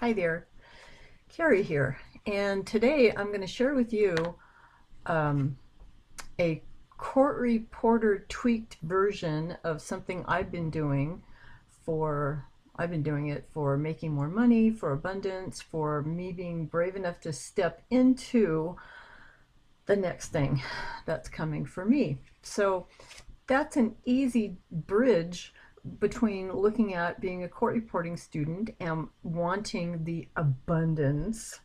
Hi there, Carrie here, and today I'm going to share with you um, a court reporter tweaked version of something I've been doing for. I've been doing it for making more money, for abundance, for me being brave enough to step into the next thing that's coming for me. So that's an easy bridge between looking at being a court reporting student and wanting the abundance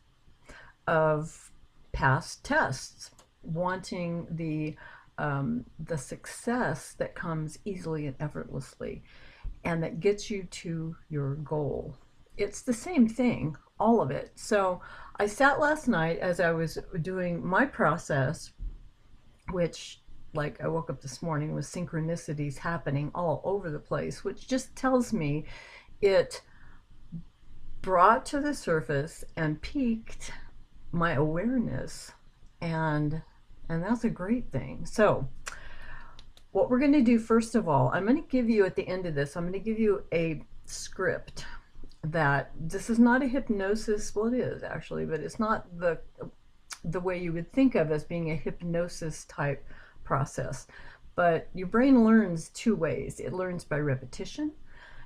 of past tests, wanting the success that comes easily and effortlessly, and that gets you to your goal. It's the same thing, all of it. So I sat last night as I was doing my process, which, like, I woke up this morning with synchronicities happening all over the place, which just tells me it brought to the surface and piqued my awareness, and that's a great thing. So what we're going to do, first of all, I'm going to give you, at the end of this, I'm going to give you a script. That this is not a hypnosis, well, it is actually, but it's not the way you would think of as being a hypnosis type process. But your brain learns two ways. It learns by repetition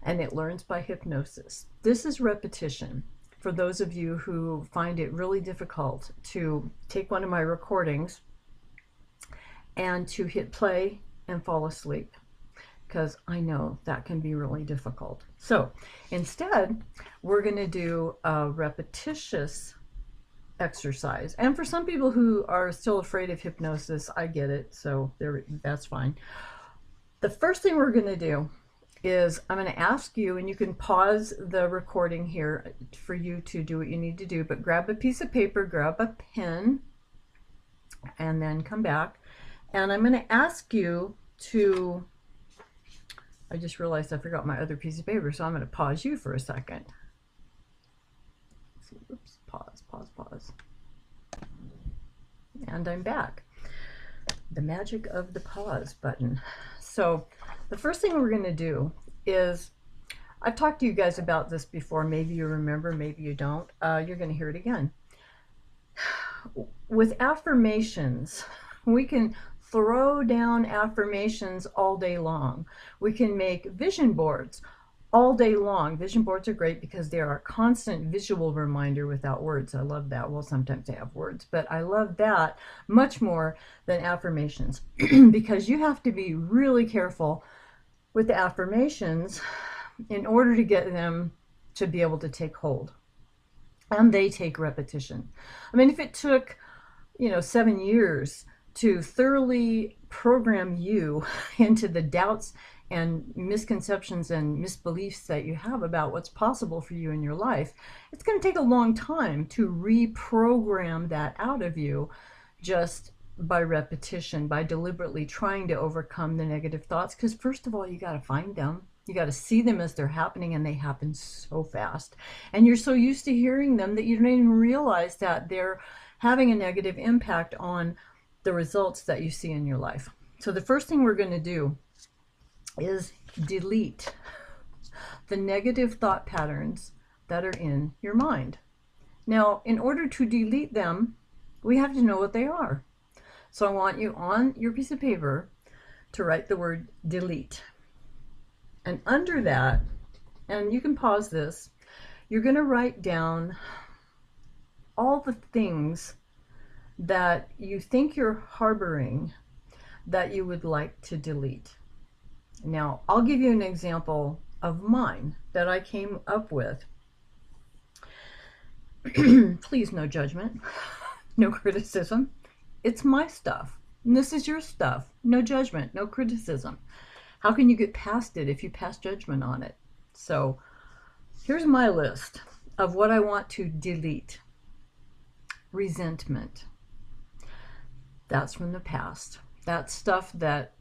and it learns by hypnosis. This is repetition. For those of you who find it really difficult to take one of my recordings and to hit play and fall asleep, because I know that can be really difficult. So instead, we're going to do a repetitious exercise. And for some people who are still afraid of hypnosis, I get it, so that's fine. The first thing we're going to do is I'm going to ask you, and you can pause the recording here for you to do what you need to do, but grab a piece of paper, grab a pen, and then come back. And I'm going to ask you to, I just realized I forgot my other piece of paper, so I'm going to pause you for a second. Let's see, oops, pause. And I'm back. The magic of the pause button. So the first thing we're going to do is, I've talked to you guys about this before. Maybe you remember, maybe you don't. You're going to hear it again. With affirmations, we can throw down affirmations all day long. We can make vision boards all day long. Vision boards are great because they are a constant visual reminder without words. I love that. Well, sometimes they have words, but I love that much more than affirmations because you have to be really careful with the affirmations in order to get them to be able to take hold. And they take repetition. I mean, if it took, 7 years to thoroughly program you into the doubts and misconceptions and misbeliefs that you have about what's possible for you in your life, it's going to take a long time to reprogram that out of you just by repetition, by deliberately trying to overcome the negative thoughts. Because first of all, you got to find them. You got to see them as they're happening, and they happen so fast. And you're so used to hearing them that you don't even realize that they're having a negative impact on the results that you see in your life. So the first thing we're going to do is delete the negative thought patterns that are in your mind. Now, in order to delete them, we have to know what they are. So I want you on your piece of paper to write the word delete. And under that, and you can pause this, you're going to write down all the things that you think you're harboring that you would like to delete. Now, I'll give you an example of mine that I came up with. Please, no judgment, no criticism. It's my stuff, and this is your stuff. No judgment, no criticism. How can you get past it if you pass judgment on it? So here's my list of what I want to delete. Resentment. That's from the past. That's stuff that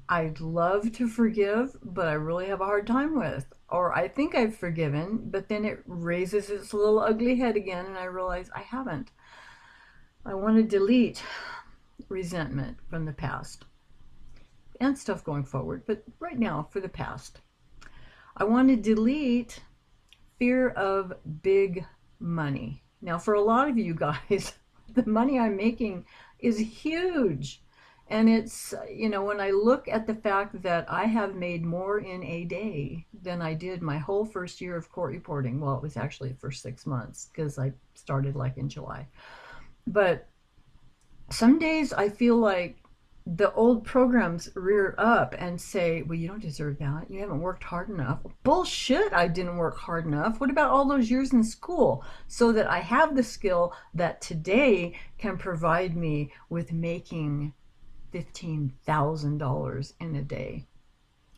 I'd love to forgive, but I really have a hard time with. Or I think I've forgiven, but then it raises its little ugly head again, and I realize I haven't. I want to delete resentment from the past and stuff going forward, but right now, for the past. I want to delete fear of big money. Now, for a lot of you guys, the money I'm making is huge. And it's, when I look at the fact that I have made more in a day than I did my whole first year of court reporting. Well, it was actually for 6 months because I started like in July. But some days I feel like the old programs rear up and say, well, you don't deserve that. You haven't worked hard enough. Bullshit, I didn't work hard enough. What about all those years in school so that I have the skill that today can provide me with making $15,000 in a day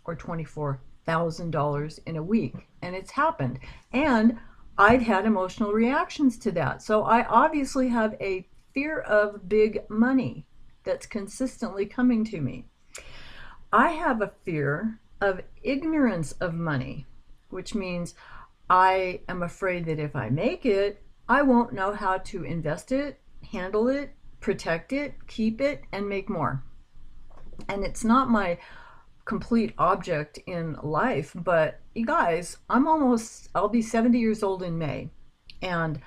or $24,000 in a week? And it's happened. And I've had emotional reactions to that. So I obviously have a fear of big money that's consistently coming to me. I have a fear of ignorance of money, which means I am afraid that if I make it, I won't know how to invest it, handle it, protect it, keep it, and make more. And it's not my complete object in life, but you guys, I'll be 70 years old in May. And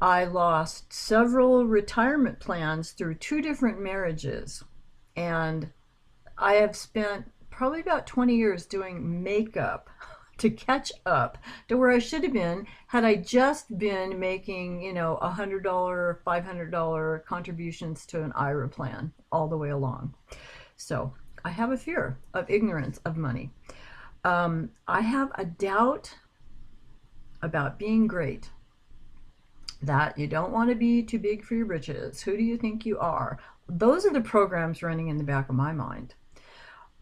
I lost several retirement plans through 2 different marriages. And I have spent probably about 20 years doing makeup to catch up to where I should have been had I just been making, $100, $500 contributions to an IRA plan all the way along. So I have a fear of ignorance of money. I have a doubt about being great, that you don't want to be too big for your britches. Who do you think you are? Those are the programs running in the back of my mind.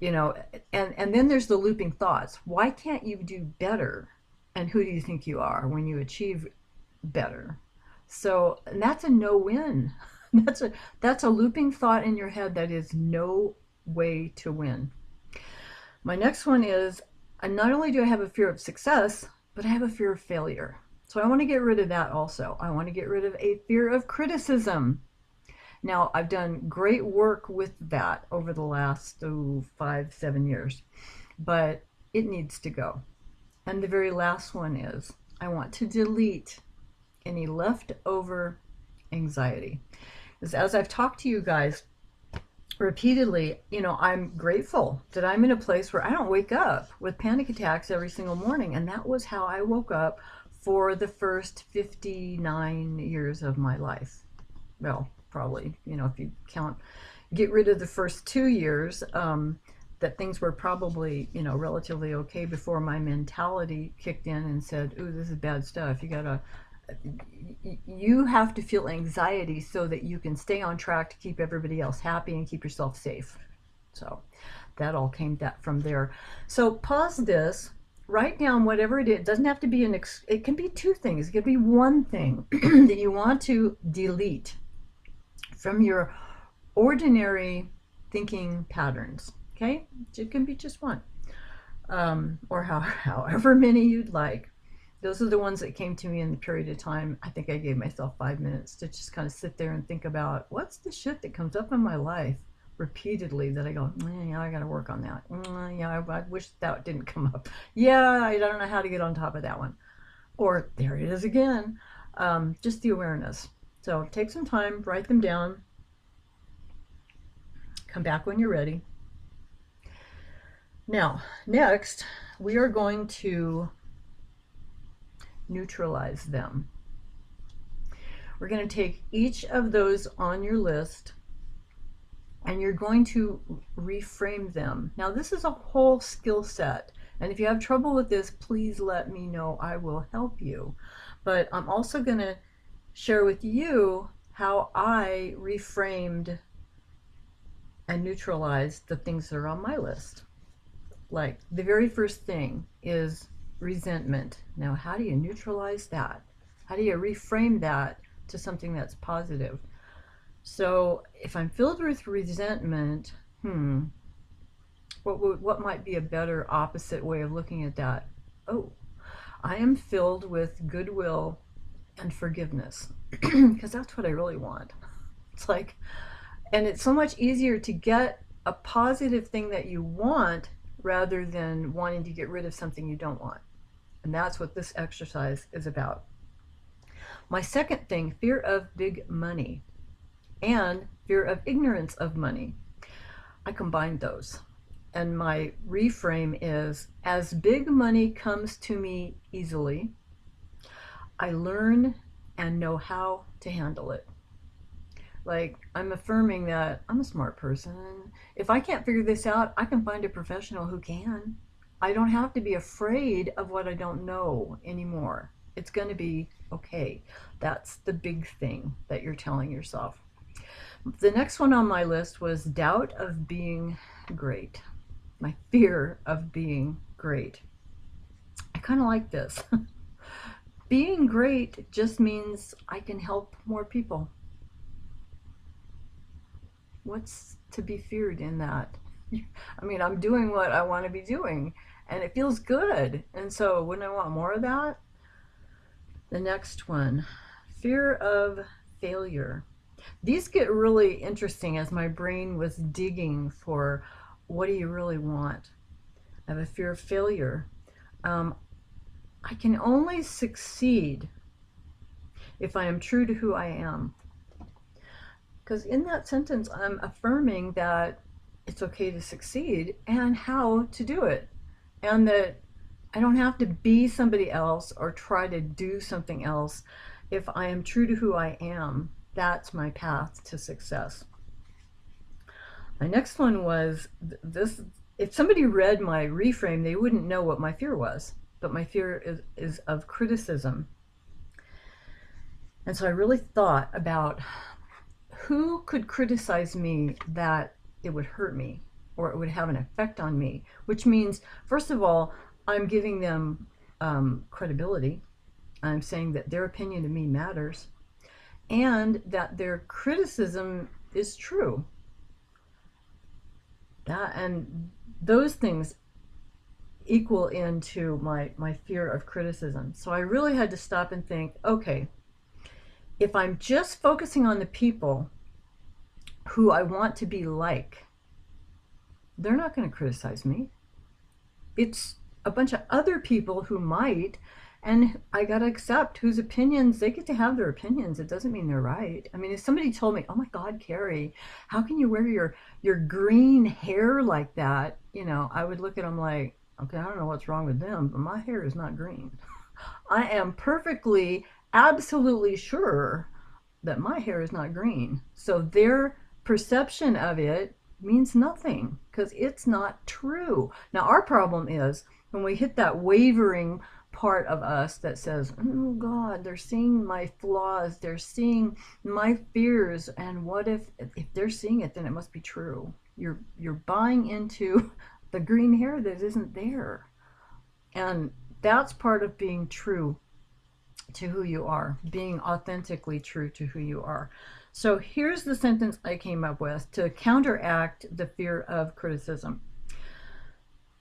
And then there's the looping thoughts. Why can't you do better? And who do you think you are when you achieve better? So, and that's a no-win. That's a looping thought in your head that is no way to win. My next one is, not only do I have a fear of success, but I have a fear of failure. So I want to get rid of that also. I want to get rid of a fear of criticism. Now, I've done great work with that over the last 5-7 years, but it needs to go. And the very last one is, I want to delete any leftover anxiety. Because as I've talked to you guys repeatedly, I'm grateful that I'm in a place where I don't wake up with panic attacks every single morning. And that was how I woke up for the first 59 years of my life. Well, probably, if you get rid of the first 2 years, that things were probably, relatively okay before my mentality kicked in and said, ooh, this is bad stuff. You have to feel anxiety so that you can stay on track to keep everybody else happy and keep yourself safe. So that all came from there. So pause this, write down whatever it is. It doesn't have to be it can be 2 things. It could be 1 thing that you want to delete from your ordinary thinking patterns. Okay, it can be just 1, or however many you'd like. Those are the ones that came to me in the period of time. I think I gave myself 5 minutes to just kind of sit there and think about what's the shit that comes up in my life repeatedly that I go, yeah, I got to work on that. Yeah, I wish that didn't come up. Yeah, I don't know how to get on top of that one. Or there it is again. Just the awareness. So take some time, write them down. Come back when you're ready. Now, next, we are going to neutralize them. We're going to take each of those on your list and you're going to reframe them. Now, this is a whole skill set. And if you have trouble with this, please let me know. I will help you. But I'm also going to share with you how I reframed and neutralized the things that are on my list. Like the very first thing is resentment. Now, how do you neutralize that? How do you reframe that to something that's positive? So if I'm filled with resentment, what might be a better opposite way of looking at that? Oh, I am filled with goodwill and forgiveness, because that's what I really want. It's like, and it's so much easier to get a positive thing that you want rather than wanting to get rid of something you don't want. And that's what this exercise is about. My second thing, fear of big money and fear of ignorance of money. I combined those. And my reframe is, as big money comes to me easily, I learn and know how to handle it. Like, I'm affirming that I'm a smart person. If I can't figure this out, I can find a professional who can. I don't have to be afraid of what I don't know anymore. It's going to be okay. That's the big thing that you're telling yourself. The next one on my list was doubt of being great. My fear of being great. I kind of like this. Being great just means I can help more people. What's to be feared in that? I mean, I'm doing what I want to be doing and it feels good. And so wouldn't I want more of that? The next one, fear of failure. These get really interesting as my brain was digging for what do you really want? I have a fear of failure. I can only succeed if I am true to who I am. Because in that sentence, I'm affirming that it's okay to succeed and how to do it. And that I don't have to be somebody else or try to do something else. If I am true to who I am, that's my path to success. My next one was this. If somebody read my reframe, they wouldn't know what my fear was. But my fear is of criticism. And so I really thought about who could criticize me that it would hurt me or it would have an effect on me, which means, first of all, I'm giving them credibility. I'm saying that their opinion of me matters and that their criticism is true. And those things equal into my fear of criticism. So I really had to stop and think, okay, if I'm just focusing on the people who I want to be like, they're not going to criticize me. It's a bunch of other people who might, and I got to accept whose opinions, they get to have their opinions. It doesn't mean they're right. I mean, if somebody told me, oh my God, Carrie, how can you wear your green hair like that? You know, I would look at them like, okay, I don't know what's wrong with them, but my hair is not green. I am perfectly, absolutely sure that my hair is not green. So their perception of it means nothing because it's not true. Now, our problem is when we hit that wavering part of us that says, oh God, they're seeing my flaws, they're seeing my fears, and what if they're seeing it, then it must be true. You're buying into the green hair that isn't there. And that's part of being true to who you are, being authentically true to who you are. So here's the sentence I came up with to counteract the fear of criticism.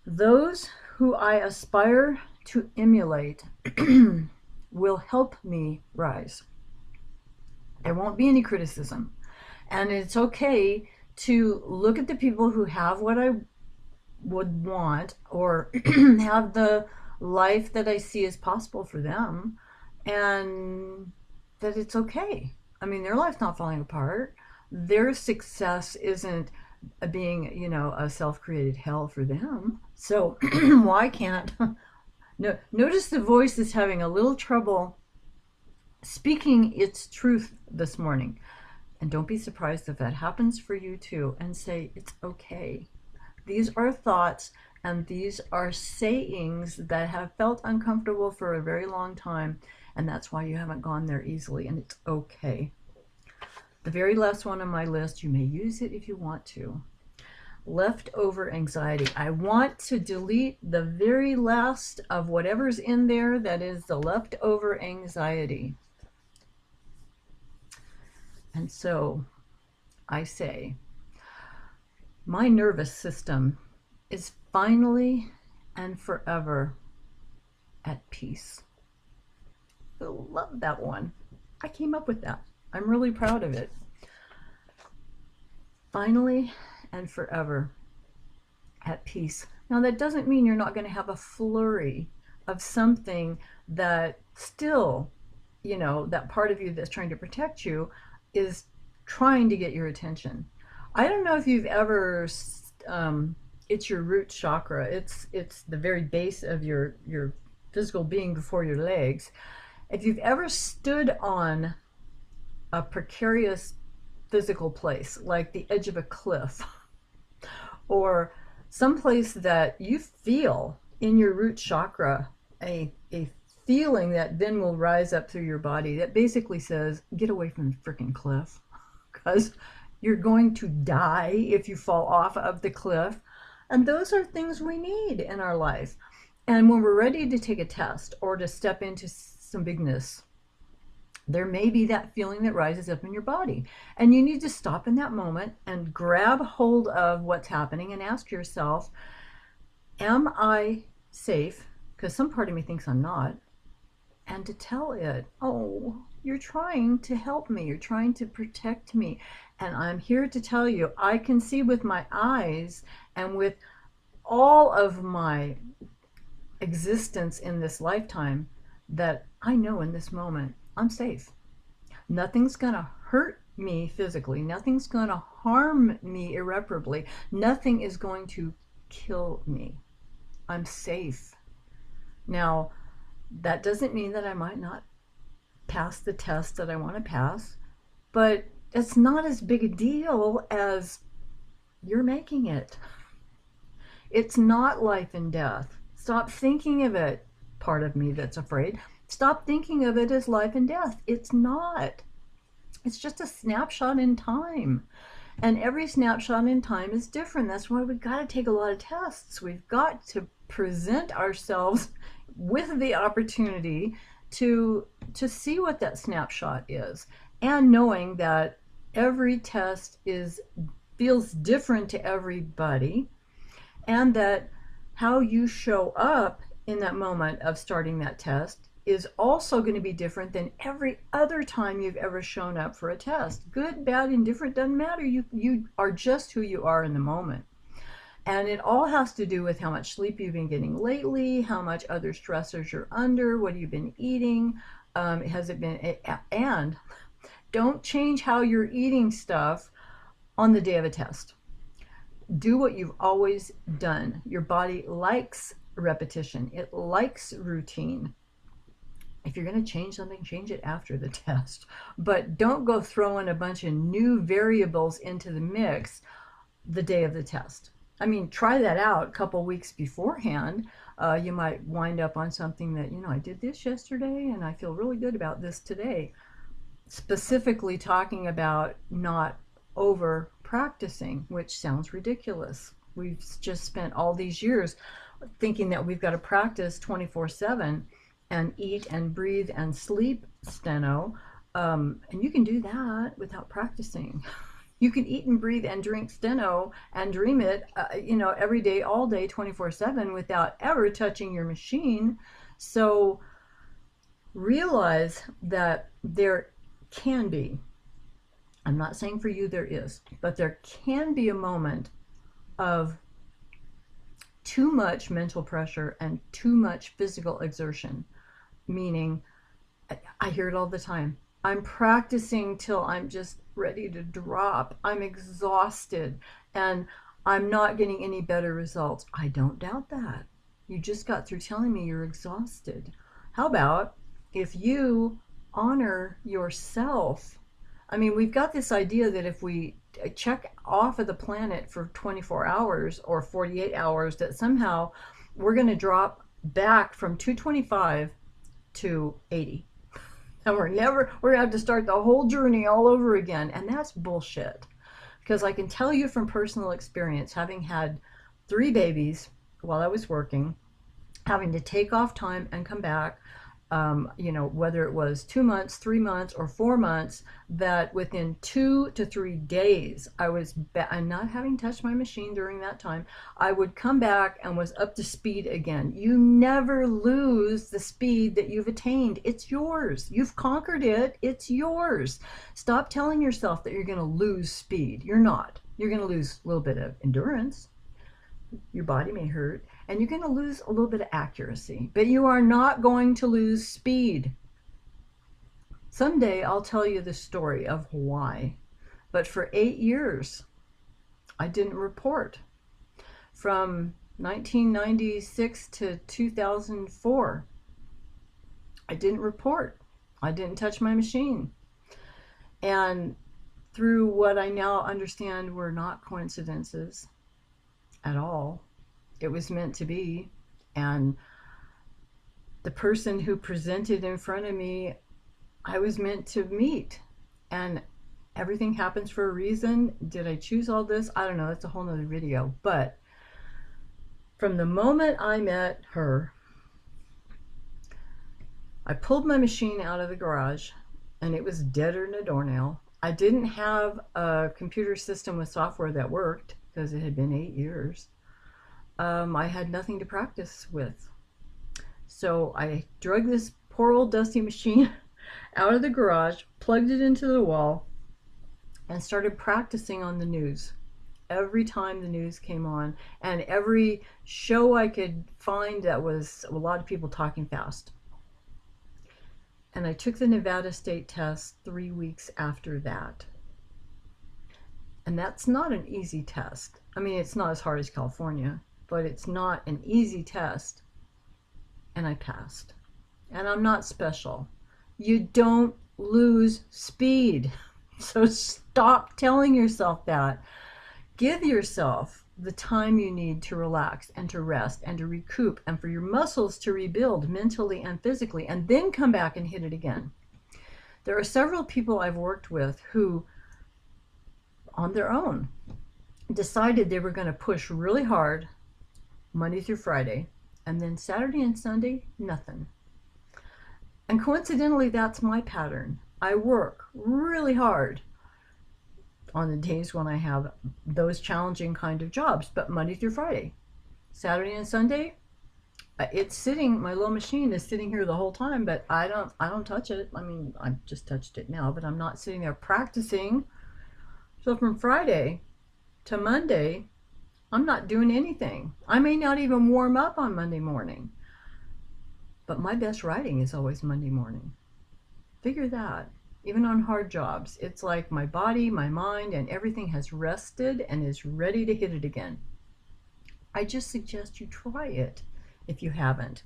Those who I aspire to emulate will help me rise. There won't be any criticism. And it's okay to look at the people who have what I would want or have the life that I see as possible for them, and that it's okay. I mean, their life's not falling apart. Their success isn't being, you know, a self-created hell for them. So why can't... No, notice the voice is having a little trouble speaking its truth this morning. And don't be surprised if that happens for you too, and say, it's okay. These are thoughts and these are sayings that have felt uncomfortable for a very long time, and that's why you haven't gone there easily, and it's okay. The very last one on my list, you may use it if you want to. Leftover anxiety. I want to delete the very last of whatever's in there that is the leftover anxiety. And so I say, my nervous system is finally and forever at peace. I love that one. I came up with that. I'm really proud of it. Finally and forever at peace. Now, that doesn't mean you're not going to have a flurry of something that still that part of you that's trying to protect you is trying to get your attention. I don't know if you've ever, it's your root chakra. It's the very base of your physical being before your legs. If you've ever stood on a precarious physical place, like the edge of a cliff, or someplace that you feel in your root chakra a feeling that then will rise up through your body that basically says, get away from the freaking cliff, because you're going to die if you fall off of the cliff. And those are things we need in our life. And when we're ready to take a test or to step into some bigness, there may be that feeling that rises up in your body. And you need to stop in that moment and grab hold of what's happening and ask yourself, am I safe? Because some part of me thinks I'm not. And to tell it, oh, you're trying to help me. You're trying to protect me. And I'm here to tell you, I can see with my eyes and with all of my existence in this lifetime that I know in this moment I'm safe. Nothing's going to hurt me physically. Nothing's going to harm me irreparably. Nothing is going to kill me. I'm safe. Now, that doesn't mean that I might not pass the test that I want to pass, but it's not as big a deal as you're making it. It's not life and death. Stop thinking of it, part of me that's afraid. Stop thinking of it as life and death. It's not. It's just a snapshot in time. And every snapshot in time is different. That's why we've got to take a lot of tests. We've got to present ourselves with the opportunity to see what that snapshot is. And knowing that every test feels different to everybody, and that how you show up in that moment of starting that test is also going to be different than every other time you've ever shown up for a test. Good, bad, indifferent, doesn't matter. You are just who you are in the moment. And it all has to do with how much sleep you've been getting lately, how much other stressors you're under, what you've been eating, has it been, and don't change how you're eating stuff on the day of a test. Do what you've always done. Your body likes repetition. It likes routine. If you're going to change something, change it after the test. But don't go throwing a bunch of new variables into the mix the day of the test. I mean, try that out a couple weeks beforehand. You might wind up on something that, I did this yesterday and I feel really good about this today. Specifically talking about not over practicing, which sounds ridiculous. We've just spent all these years thinking that we've got to practice 24/7 and eat and breathe and sleep steno. And you can do that without practicing. You can eat and breathe and drink steno and dream it, every day, all day, 24/7 without ever touching your machine. So realize that there can be, I'm not saying for you there is, but there can be a moment of too much mental pressure and too much physical exertion. Meaning, I hear it all the time. I'm practicing till I'm just ready to drop. I'm exhausted and I'm not getting any better results. I don't doubt that. You just got through telling me you're exhausted. How about if you honor yourself? I mean, we've got this idea that if we check off of the planet for 24 hours or 48 hours, that somehow we're going to drop back from 225 to 80. And we're going to have to start the whole journey all over again. And that's bullshit. Because I can tell you from personal experience, having had 3 babies while I was working, having to take off time and come back, whether it was 2 months, 3 months, or 4 months, that within 2 to 3 days, and not having touched my machine during that time, I would come back and was up to speed again. You never lose the speed that you've attained. It's yours. You've conquered it. It's yours. Stop telling yourself that you're going to lose speed. You're not. You're going to lose a little bit of endurance. Your body may hurt, and you're going to lose a little bit of accuracy, but you are not going to lose speed. Someday I'll tell you the story of why. But for 8 years, I didn't report. From 1996 to 2004, I didn't report. I didn't touch my machine. And through what I now understand were not coincidences at all, it was meant to be. And the person who presented in front of me, I was meant to meet. And everything happens for a reason. Did I choose all this? I don't know. That's a whole nother video. But from the moment I met her, I pulled my machine out of the garage and it was deader than a doornail. I didn't have a computer system with software that worked because it had been 8 years. I had nothing to practice with. So I drug this poor old dusty machine out of the garage, plugged it into the wall, and started practicing on the news. Every time the news came on, and every show I could find that was a lot of people talking fast. And I took the Nevada state test 3 weeks after that. And that's not an easy test. I mean, it's not as hard as California, but it's not an easy test. And I passed. And I'm not special. You don't lose speed. So stop telling yourself that. Give yourself the time you need to relax and to rest and to recoup and for your muscles to rebuild mentally and physically, and then come back and hit it again. There are several people I've worked with who, on their own, decided they were going to push really hard Monday through Friday, and then Saturday and Sunday, nothing. And coincidentally, that's my pattern. I work really hard on the days when I have those challenging kind of jobs, but Monday through Friday. Saturday and Sunday, it's sitting, my little machine is sitting here the whole time, but I don't touch it. I mean, I've just touched it now, but I'm not sitting there practicing. So from Friday to Monday, I'm not doing anything. I may not even warm up on Monday morning, but my best writing is always Monday morning. Figure that. Even on hard jobs, it's like my body, my mind, and everything has rested and is ready to hit it again. I just suggest you try it if you haven't.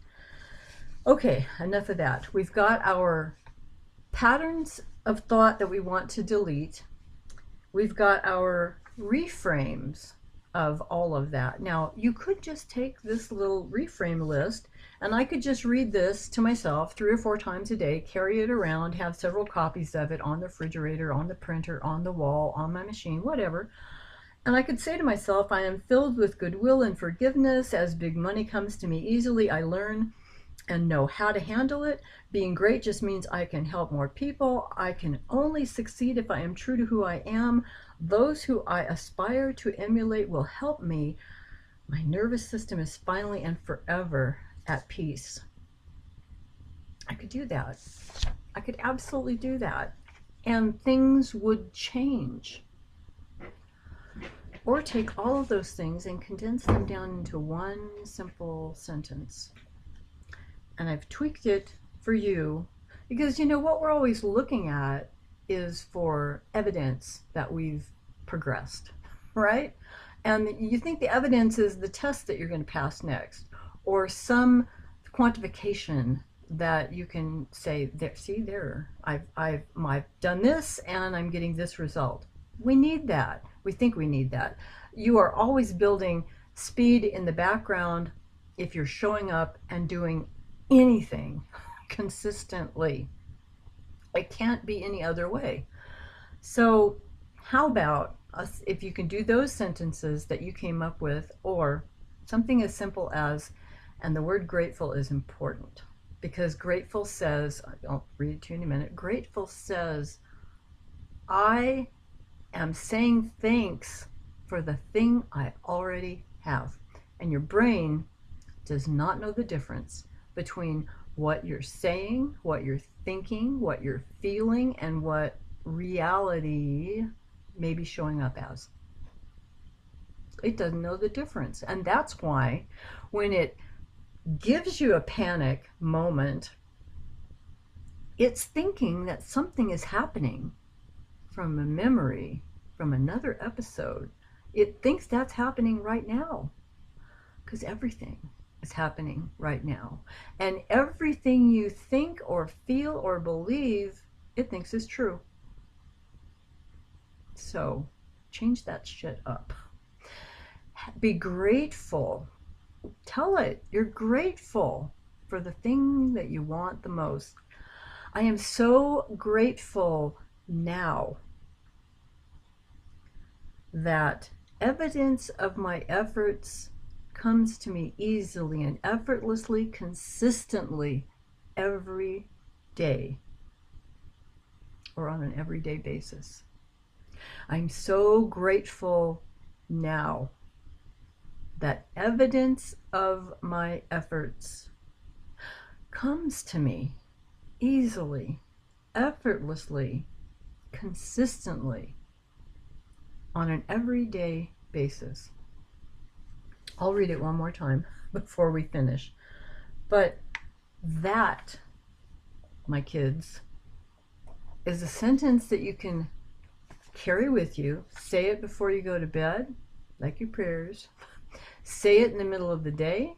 Okay, enough of that. We've got our patterns of thought that we want to delete. We've got our reframes of all of that. Now, you could just take this little reframe list, and I could just read this to myself 3 or 4 times a day, carry it around, have several copies of it on the refrigerator, on the printer, on the wall, on my machine, whatever. And I could say to myself, I am filled with goodwill and forgiveness. As big money comes to me easily, I learn and know how to handle it. Being great just means I can help more people. I can only succeed if I am true to who I am. Those who I aspire to emulate will help me. My nervous system is finally and forever at peace. I could do that. I could absolutely do that. And things would change. Or take all of those things and condense them down into one simple sentence. And I've tweaked it for you because, you know, what we're always looking at is for evidence that we've progressed, right? And you think the evidence is the test that you're going to pass next, or some quantification that you can say, there, see there, I've done this and I'm getting this result. We need that. We think we need that. You are always building speed in the background if you're showing up and doing anything consistently. It can't be any other way. So how about if you can do those sentences that you came up with, or something as simple as, and the word grateful is important, because grateful says, I'll read it to you in a minute, grateful says, I am saying thanks for the thing I already have. And your brain does not know the difference between what you're saying, what you're thinking, what you're feeling, and what reality may be showing up as. It doesn't know the difference. And that's why when it gives you a panic moment, It's thinking that something is happening from a memory, from another episode. It thinks that's happening right now, because everything is happening right now. And everything you think or feel or believe, it thinks is true. So change that shit up. Be grateful. Tell it you're grateful for the thing that you want the most. I am so grateful now that evidence of my efforts comes to me easily and effortlessly, consistently, every day, or on an everyday basis. I'm so grateful now that evidence of my efforts comes to me easily, effortlessly, consistently, on an everyday basis. I'll read it one more time before we finish. But that, my kids, is a sentence that you can carry with you. Say it before you go to bed, like your prayers. Say it in the middle of the day.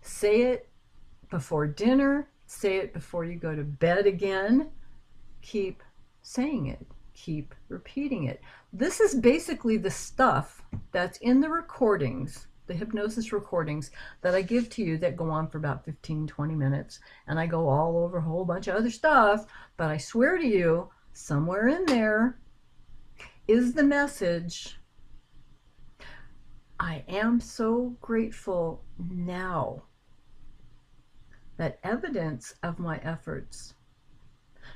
Say it before dinner. Say it before you go to bed again. Keep saying it. Keep repeating it. This is basically the stuff that's in the recordings, the hypnosis recordings that I give to you that go on for about 15-20 minutes, and I go all over a whole bunch of other stuff, but I swear to you, somewhere in there is the message. I am so grateful now that evidence of my efforts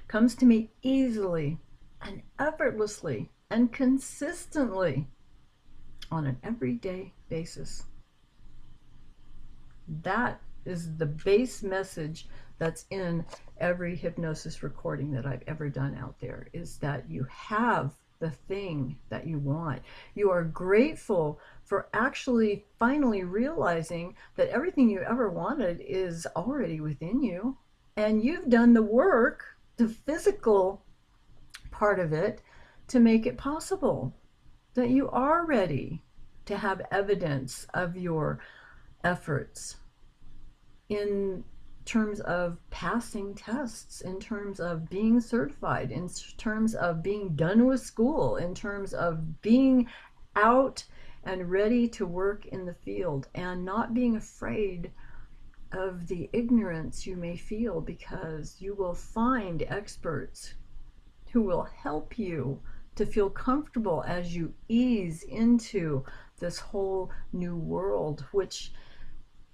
comes to me easily and effortlessly and consistently on an everyday basis. That is the base message that's in every hypnosis recording that I've ever done out there, is that you have the thing that you want. You are grateful for actually finally realizing that everything you ever wanted is already within you, and you've done the work, the physical part of it, to make it possible, that you are ready to have evidence of your efforts in terms of passing tests, in terms of being certified, in terms of being done with school, in terms of being out and ready to work in the field, and not being afraid of the ignorance you may feel, because you will find experts who will help you to feel comfortable as you ease into this whole new world, which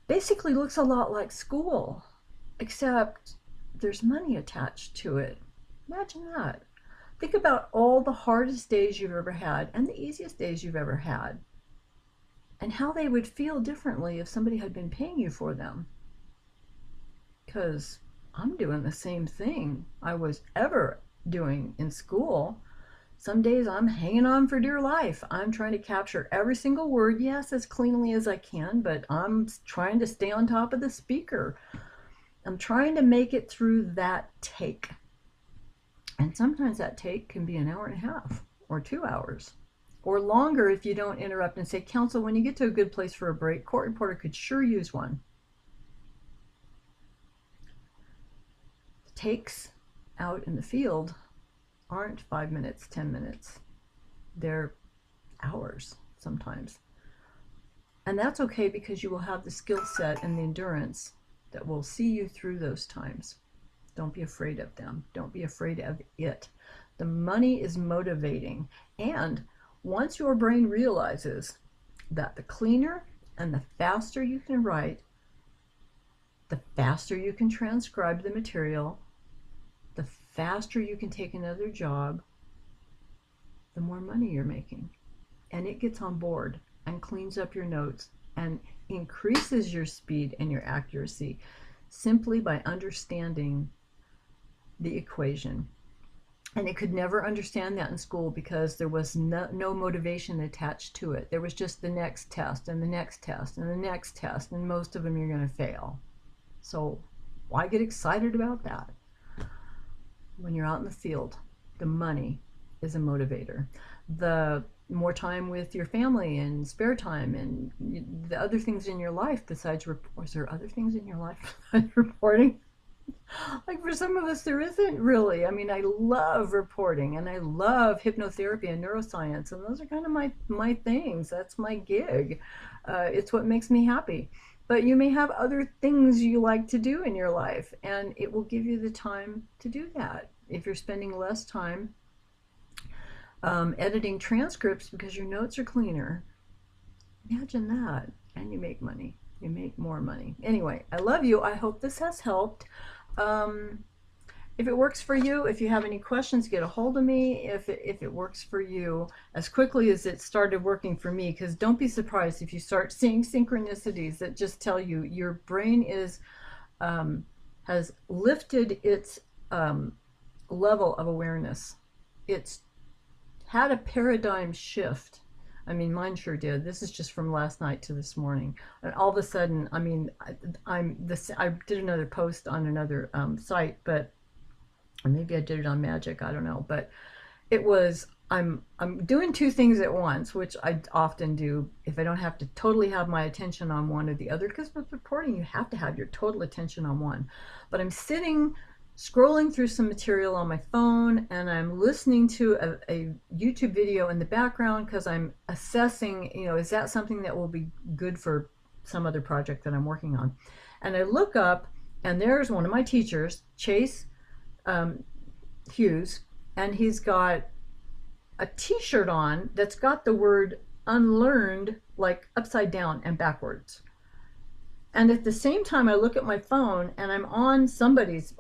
basically looks a lot like school, except there's money attached to it. Imagine that. Think about all the hardest days you've ever had and the easiest days you've ever had, and how they would feel differently if somebody had been paying you for them. Because I'm doing the same thing I was ever doing in school. Some days I'm hanging on for dear life. I'm trying to capture every single word, yes, as cleanly as I can, but I'm trying to stay on top of the speaker. I'm trying to make it through that take. And sometimes that take can be an hour and a half or 2 hours or longer if you don't interrupt and say, counsel, when you get to a good place for a break, court reporter could sure use one. The takes out in the field aren't 5 minutes, 10 minutes. They're hours sometimes. And that's okay, because you will have the skill set and the endurance that will see you through those times. Don't be afraid of them. Don't be afraid of it. The money is motivating. And once your brain realizes that the cleaner and the faster you can write, the faster you can transcribe the material, the faster you can take another job, the more money you're making. And it gets on board and cleans up your notes and increases your speed and your accuracy simply by understanding the equation. And it could never understand that in school, because there was no motivation attached to it. There was just the next test and the next test and the next test, and most of them you're going to fail. So why get excited about that? when you're out in the field, the money is a motivator. The more time with your family and spare time and the other things in your life besides, was there other things in your life besides reporting? Like for some of us, there isn't really. I mean, I love reporting and I love hypnotherapy and neuroscience, and those are kind of my things. That's my gig. It's what makes me happy. But you may have other things you like to do in your life, and it will give you the time to do that. If you're spending less time editing transcripts because your notes are cleaner, imagine that. And you make money. You make more money. Anyway, I love you. I hope this has helped. Um, if it works for you, if you have any questions, get a hold of me. If it works for you as quickly as it started working for me, because don't be surprised if you start seeing synchronicities that just tell you your brain is has lifted its level of awareness. It's had a paradigm shift. I mean, mine sure did. This is just from last night to this morning, and all of a sudden, I mean, I did another post on another site, but or maybe I did it on Magic. I don't know, but it was I'm doing two things at once, which I often do if I don't have to totally have my attention on one or the other. Because with reporting, you have to have your total attention on one. But I'm sitting scrolling through some material on my phone, and I'm listening to a YouTube video in the background because I'm assessing, is that something that will be good for some other project that I'm working on. And I look up, and there's one of my teachers, Chase Hughes, and he's got a t-shirt on that's got the word unlearned like upside down and backwards. And at the same time, I look at my phone and I'm on somebody's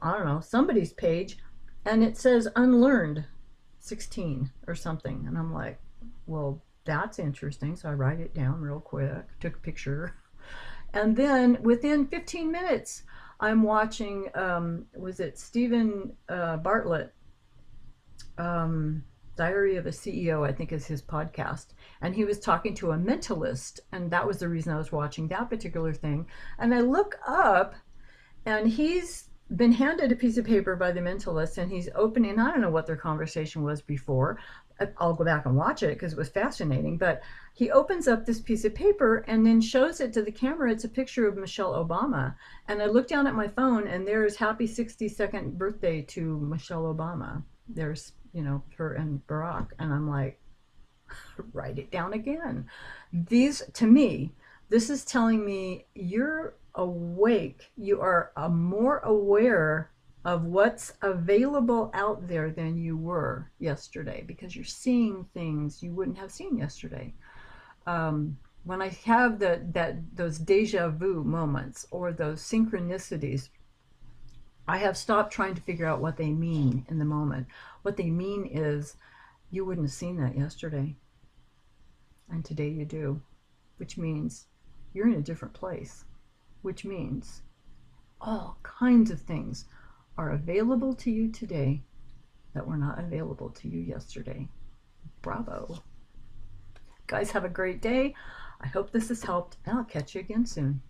page, and it says unlearned 16 or something. And I'm like, well, that's interesting. So I write it down real quick, took a picture. And then within 15 minutes, I'm watching, was it Stephen Bartlett, Diary of a CEO, I think is his podcast. And he was talking to a mentalist, and that was the reason I was watching that particular thing. And I look up, and he's been handed a piece of paper by the mentalist, and he's opening, I don't know what their conversation was before. I'll go back and watch it because it was fascinating. But he opens up this piece of paper and then shows it to the camera. It's a picture of Michelle Obama. And I look down at my phone, and there's happy 62nd birthday to Michelle Obama. There's, her and Barack. And I'm like, write it down again. To me, this is telling me you're awake. You are more aware of what's available out there than you were yesterday, because you're seeing things you wouldn't have seen yesterday. When I have those deja vu moments or those synchronicities, I have stopped trying to figure out what they mean in the moment. What they mean is, you wouldn't have seen that yesterday, and today you do, which means you're in a different place, which means all kinds of things are available to you today that were not available to you yesterday. Bravo. Guys, have a great day. I hope this has helped, and I'll catch you again soon.